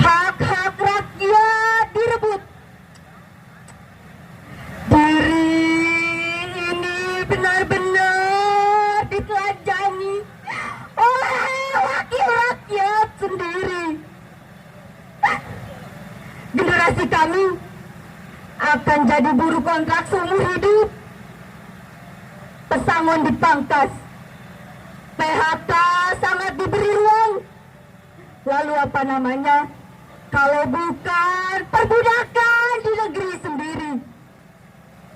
Hak-hak rakyat direbut. Diri ini benar-benar ditelanjangi oleh wakil rakyat sendiri. Generasi kami akan jadi buruh kontrak seumur hidup. Pesangon dipangkas, PHK sangat diberi ruang. Lalu apa namanya? Kalau bukan perbudakan di negeri sendiri.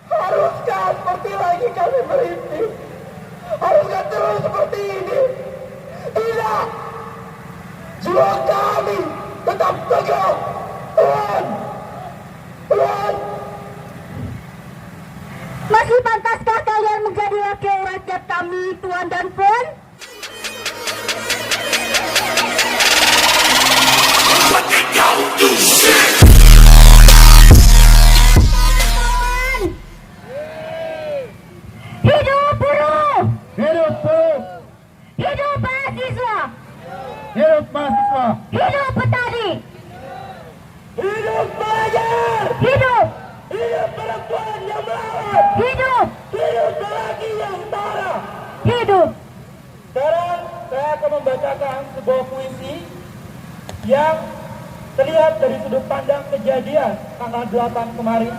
Haruskah seperti lagi kami berhenti? Haruskah terus seperti ini? Tidak. Jiwa kami tetap teguh. Tuhan, Tuhan. Masih pantaskah kalian menjadi wakil rakyat kami, Tuan dan Puan? Hidup buruh! Hidup buruh! Hidup mahasiswa! Hidup mahasiswa! Hidup petani! Hidup pelajar! Hidup! Hidup perempuan yang melawan! Hidup! Hidup lelaki yang setara! Hidup! Sekarang saya akan membacakan sebuah puisi yang terlihat dari sudut pandang kejadian tanggal 8 kemarin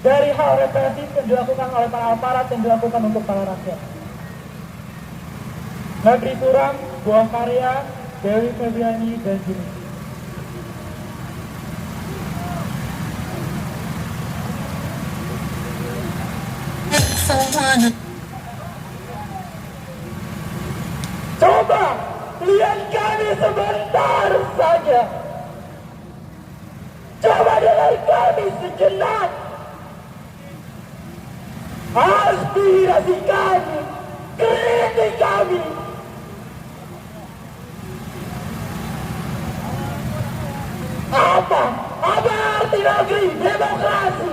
dari hal represif yang dilakukan oleh para aparat yang dilakukan untuk para rakyat. Negeri Suram, buah karya Dewi Febriani dan Juni. Coba lihat kami sebentar saja. Coba dengar kami sejenak. Aspirasi kami, kritik kami. Apa arti negeri demokrasi?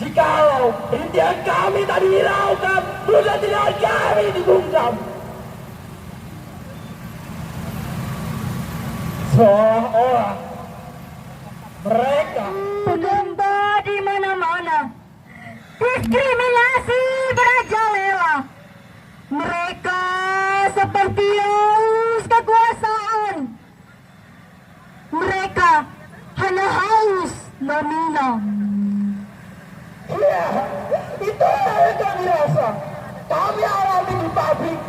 Jikalau impian kami tak dihiraukan, bukan tidak kami dibungkam. Seolah-olah mereka Penggembah di mana-mana, diskriminasi merajalela. Mereka seperti haus kekuasaan. Mereka hanya haus nominal. Iya, itu yang kami rasa. Kami alami di pabrik.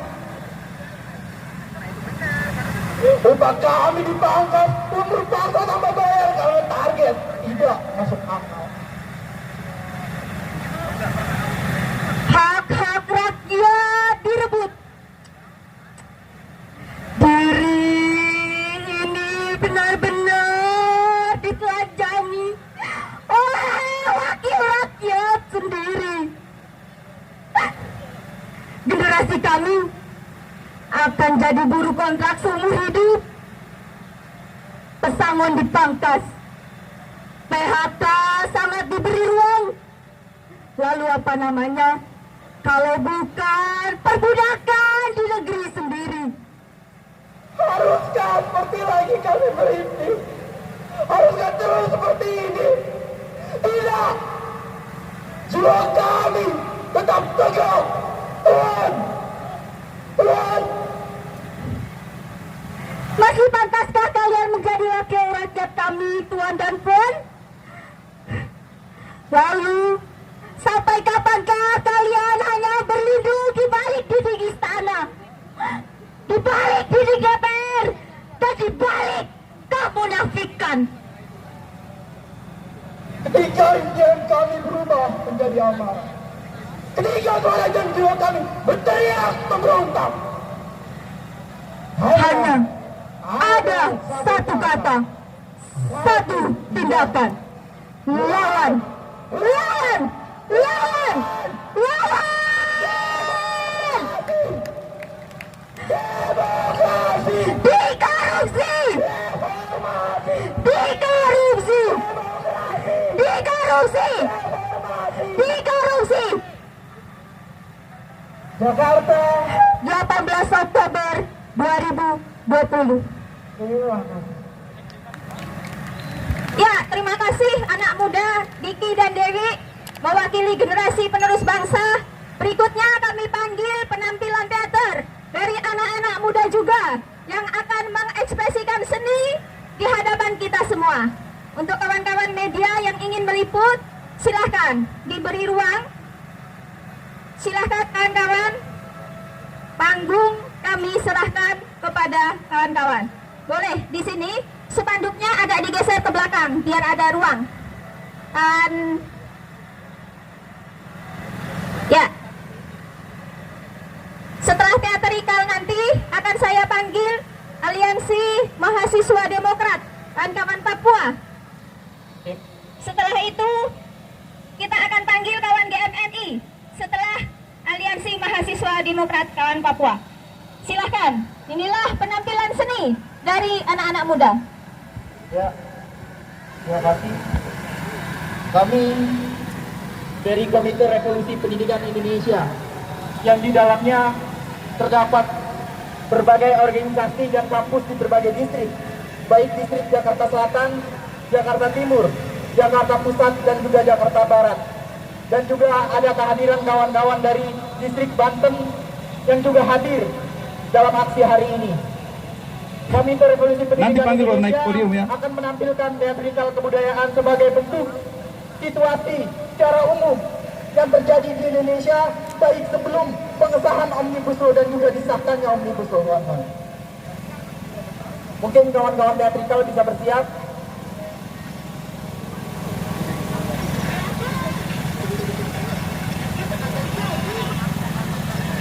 Upah kami dipangkas, umur pangkas tambah bayar kalau target tidak masuk akal. Hak-hak rakyat direbut. Diri ini benar-benar ditelanjangi oleh wakil rakyat sendiri. Generasi kami akan jadi buruh kontrak seumur hidup. Pesangon dipangkas, PHK sangat diberi ruang. Lalu apa namanya? Kalau bukan perbudakan di negeri sendiri. Haruskah seperti lagi kami berhenti? Haruskah terus seperti ini? Tidak. Jiwa kami tetap teguh. Tuhan, Tuhan. Masih pantaskah kalian menjadi wakil rakyat kami, Tuan dan Puan? Lalu, sampai kapankah kalian hanya berlindung di balik dinding istana, di balik dinding DPR, dan di balik kemunafikan? Ketika impian kami berubah menjadi amarah, ketika suara dan jiwa kami berteriak memberontak, Hanya ada satu kata, satu tindakan. Lawan, lawan, lawan, lawan! demokrasi, Dikorupsi! reformasi, Dikorupsi! Dikorupsi! reformasi. Dikorupsi! Jakarta. 18 Oktober 2020. Terima kasih. kasih anak muda Diki dan Dewi mewakili generasi penerus bangsa. Berikutnya kami panggil penampilan teater dari anak-anak muda juga yang akan mengekspresikan seni di hadapan kita semua. Untuk kawan-kawan media yang ingin meliput, silahkan diberi ruang. Silahkan kawan-kawan, panggung kami serahkan kepada kawan-kawan. Boleh di sini, spanduknya agak digeser ke belakang biar ada ruang. Ya. Setelah teaterikal nanti akan saya panggil Aliansi Mahasiswa Demokrat kawan-kawan Papua. Setelah itu kita akan panggil kawan GMNI. Setelah Aliansi Mahasiswa Demokrat kawan Papua. Silahkan, inilah penampilan seni dari anak-anak muda. Ya, terima kasih. Kami dari Komite Revolusi Pendidikan Indonesia yang di dalamnya terdapat berbagai organisasi dan kampus di berbagai distrik, baik distrik Jakarta Selatan, Jakarta Timur, Jakarta Pusat, dan juga Jakarta Barat. Dan juga ada kehadiran kawan-kawan dari distrik Banten yang juga hadir dalam aksi hari ini. Komite Revolusi Pendidikan Indonesia akan menampilkan teatrikal kebudayaan sebagai bentuk situasi secara umum yang terjadi di Indonesia baik sebelum pengesahan Omnibus Law dan juga disahkannya Omnibus Law, kawan-kawan. Mungkin kawan-kawan teatrikal bisa bersiap.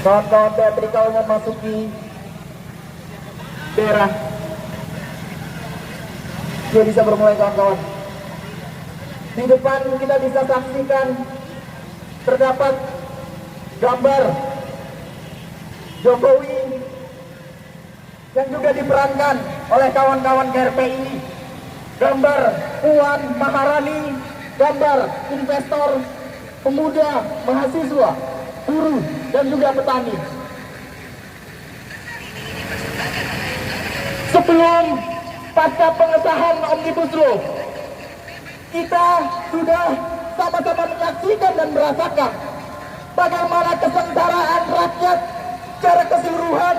Kawan-kawan teatrikal memasuki daerah. Dia bisa bermulai, kawan-kawan. Di depan kita bisa saksikan terdapat gambar Jokowi yang juga diperankan oleh kawan-kawan KRPI, gambar Puan Maharani, gambar investor, pemuda, mahasiswa, buruh, dan juga petani. Sebelum pasca pengesahan Omnibus Law, kita sudah sama-sama menyaksikan dan merasakan bagaimana kesengsaraan rakyat secara keseluruhan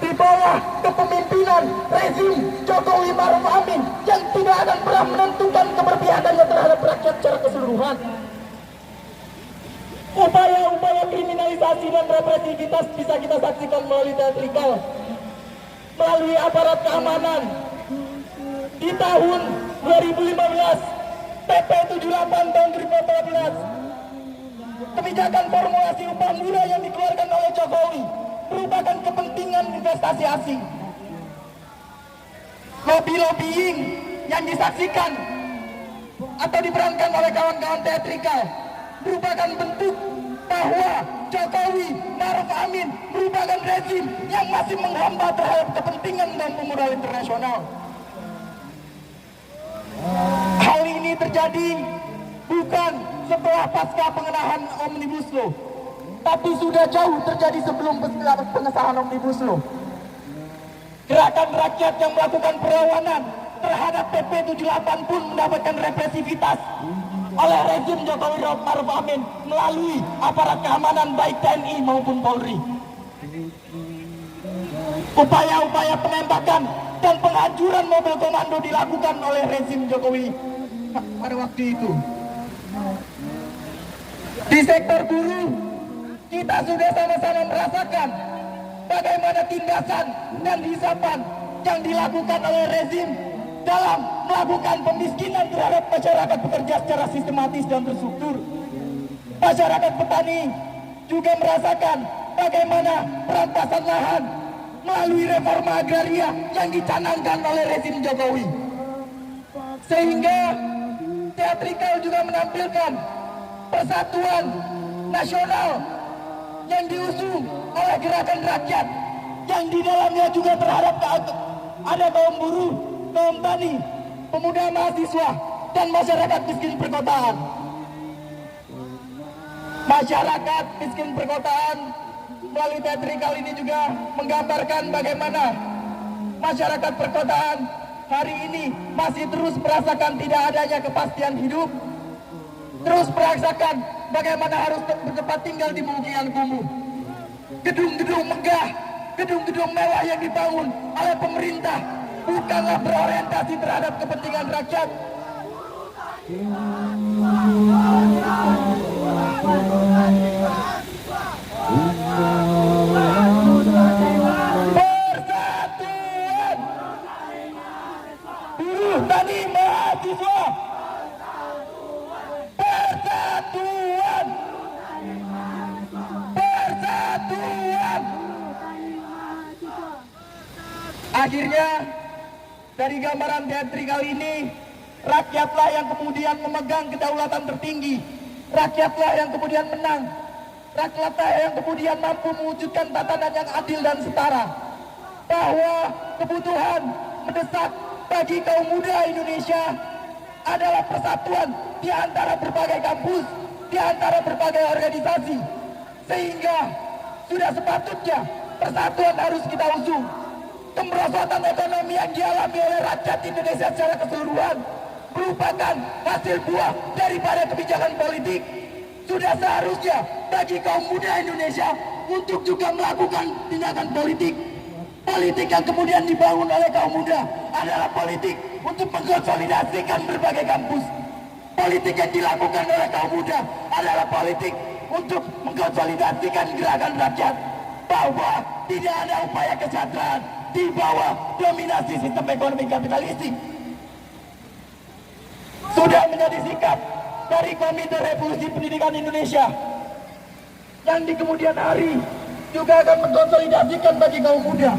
di bawah kepemimpinan rezim Jokowi Maruf Amin yang tidak akan pernah menentukan keberpihakannya terhadap rakyat secara keseluruhan. Upaya-upaya kriminalisasi dan represivitas bisa kita saksikan melalui teatrikal, melalui aparat keamanan. Di tahun 2015 PP 78 tahun 2014, kebijakan formulasi upah murah yang dikeluarkan oleh Jokowi merupakan kepentingan investasi asing. Lobby-lobbying yang disaksikan atau diperankan oleh kawan-kawan teatrikal merupakan bentuk bahwa Jokowi Maruf Amin merupakan rezim yang masih menghambat terhadap kepentingan dan moral internasional. Hal ini terjadi bukan setelah pasca pengenahan Omnibus Law, tapi sudah jauh terjadi sebelum pengesahan Omnibus Law. Gerakan rakyat yang melakukan perlawanan terhadap PP 78 pun mendapatkan represivitas oleh rezim Jokowi Maruf Amin melalui aparat keamanan baik TNI maupun Polri. Upaya-upaya penembakan dan penghancuran mobil komando dilakukan oleh rezim Jokowi pada waktu itu. Di sektor buruh, kita sudah sama-sama merasakan bagaimana tindasan dan hisapan yang dilakukan oleh rezim dalam melakukan pemiskinan terhadap masyarakat pekerja secara sistematis dan terstruktur. Masyarakat petani juga merasakan bagaimana perampasan lahan melalui reforma agraria yang dicanangkan oleh rezim Jokowi. Sehingga teatrikal juga menampilkan persatuan nasional yang diusung oleh gerakan rakyat yang di dalamnya juga terhadap ada kaum buruh, kaum tani, pemuda mahasiswa, dan masyarakat miskin perkotaan. Masyarakat miskin perkotaan melalui teatrikal ini juga menggambarkan bagaimana masyarakat perkotaan hari ini masih terus merasakan tidak adanya kepastian hidup, terus merasakan bagaimana harus bertempat tinggal di pemukiman kumuh. Gedung-gedung megah, gedung-gedung mewah yang dibangun oleh pemerintah bukanlah berorientasi terhadap kepentingan rakyat. Persatuan buruh tani mahasiswa, persatuan, persatuan. Akhirnya dari gambaran teatri kali ini, rakyatlah yang kemudian memegang kedaulatan tertinggi, rakyatlah yang kemudian menang, rakyatlah yang kemudian mampu mewujudkan tatanan yang adil dan setara. Bahwa kebutuhan mendesak bagi kaum muda Indonesia adalah persatuan di antara berbagai kampus, di antara berbagai organisasi, sehingga sudah sepatutnya persatuan harus kita usung. Kemerosotan ekonomi yang dialami oleh rakyat Indonesia secara keseluruhan merupakan hasil buah daripada kebijakan politik. Sudah seharusnya bagi kaum muda Indonesia untuk juga melakukan tindakan politik. Politik yang kemudian dibangun oleh kaum muda adalah politik untuk mengkonsolidasikan berbagai kampus. Politik yang dilakukan oleh kaum muda adalah politik untuk mengkonsolidasikan gerakan rakyat, bahwa tidak ada upaya kesejahteraan di bawah dominasi sistem ekonomi kapitalistik. Sudah menjadi sikap dari Komite Revolusi Pendidikan Indonesia yang di kemudian hari juga akan mengkonsolidasikan bagi kaum muda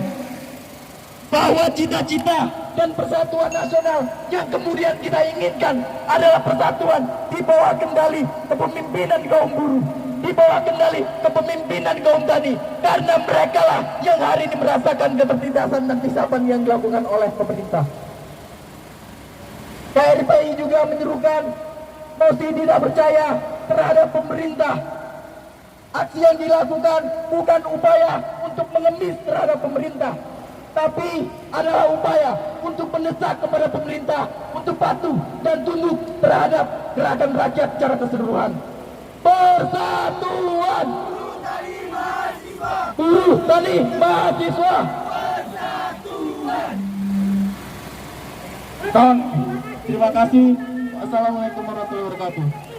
bahwa cita-cita dan persatuan nasional yang kemudian kita inginkan adalah persatuan di bawah kendali kepemimpinan kaum buruh, di bawah kendali kepemimpinan kaum tani, karena mereka lah yang hari ini merasakan ketertindasan dan pisapan yang dilakukan oleh pemerintah. KRPI juga menyerukan mosi tidak percaya terhadap pemerintah. Aksi yang dilakukan bukan upaya untuk mengemis terhadap pemerintah, tapi adalah upaya untuk mendesak kepada pemerintah untuk patuh dan tunduk terhadap gerakan rakyat secara keseluruhan. Persatuan buruh tani mahasiswa. Persatuan. Terima kasih. Assalamualaikum warahmatullahi wabarakatuh.